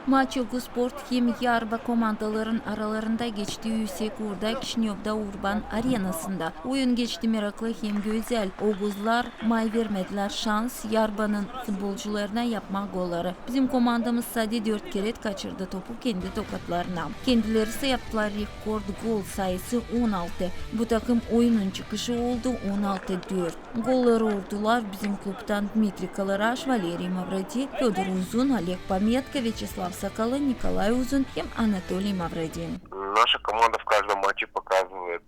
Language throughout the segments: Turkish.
Maç Sport hem Yarba komandaların aralarında geçtiği Yüksekur'da Kişinyov'da Urban Arenası'nda. Oyun geçti meraklı hem güzel. Oğuzlar may vermediler şans Yarba'nın futbolcularına yapma golları. Bizim komandamız sadece 4 kere kaçırdı topu kendi tokatlarına. Kendileri ise yaptılar rekord gol sayısı 16. Bu takım oyunun çıkışı oldu 16-4. Golları vurdular bizim klubdan Dmitri Kalaraş, Valerий Mavradi, Fedor Uzun, Oleg Pametka, Vячеслав Соколы, Николай Узун и Анатолий Mavradin. Наша команда в каждом матче показывает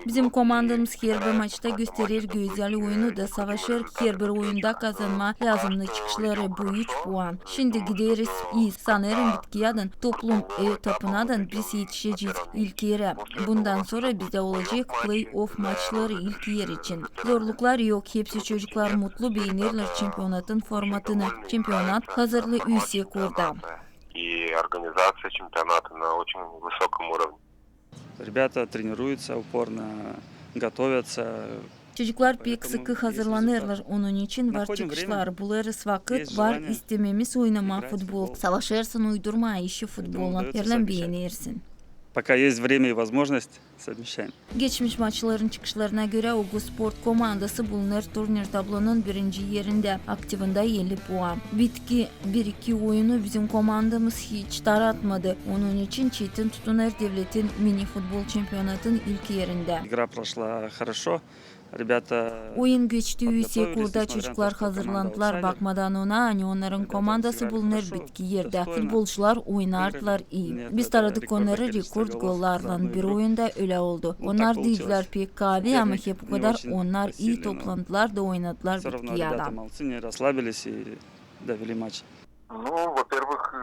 Bizim komandamız her bir maçta gösterir güzel oyunu da savaşır. Her bir oyunda kazanma lazımlı çıkışları bu 3 puan. Şimdi gideriz iyi. Sanırım bitkiyadan toplum etapınadan biz yetişeceğiz ilk yere. Bundan sonra bize olacak play-off maçları ilk yer için. Zorluklar yok. Hepsi çocuklar mutlu beğenirler çempionatın formatını. Çempionat hazırlı Yüksekur'da. И организация чемпионата на очень высоком уровне. Ребята тренируются упорно, готовятся. Çocuklar pek sıkı hazırlanırlar. Onun için var çıkışlar. Buluruz vakit, var istememiz oynama futbol. Savaşırsın uydurma işi futbolla. Yerlen beğenirsin. Пока есть время и возможность, совмещаем. Geçmiş maçların çıkışlarına göre Oğuz Sport komandası bulunur turnir tablonun birinci yerinde. Aktifinde 50 puan. Bitki 1-2 oyunu bizim komandamız hiç taratmadı. Onun için çetin tutunur devletin mini futbol çempionatın ilk yerinde. Игра прошла хорошо. Rебята Oyun geçti Yüksekur'da çocuklar hazırlandılar. Bakmadan ona hani onların komandası bulunur bitki yerde. Futbolcular oynardılar iyi. Biz taradık onları rekord gollarla bir oyunda öyle oldu. Onlar değiller pek kavi ama hep o kadar onlar iyi toplandılar da oynadılar bitki yerde. Ну, во-первых,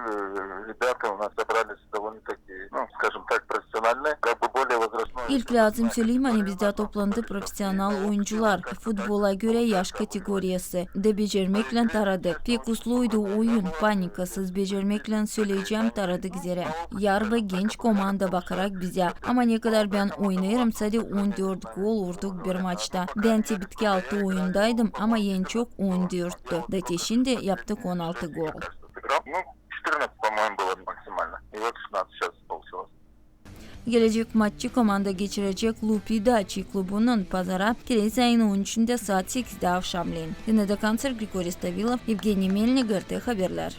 ребята у нас собрались довольно-таки, скажем так, профессиональные, как бы более возрастной. İlk lazım söyleyeyim hani bizde toplandı profesyonel oyuncular. Futbola göre yaş kategorisi de becermekle taradı. Pek usluydu oyun, panikasız becermekle söyleyeceğim taradık zere. Yarba genç komanda bakarak bize. Ama ne kadar ben oynarım sadece 14 gol vurduk bir maçta. Ben bitki altı oyundaydım ama en çok 14'tü. Da şimdi yaptık 16 gol. Ну, 14, по-моему, было максимально. И вот 16 сейчас получилось. Gelecek maçı komanda geçirecek Lupi Daci klubunun pazara Kireç ayının 13'ünde saat 8'de akşamleyin. Yine de kanser Grigorij Stavilov, Evgeniy Melnik, GRT Haberler.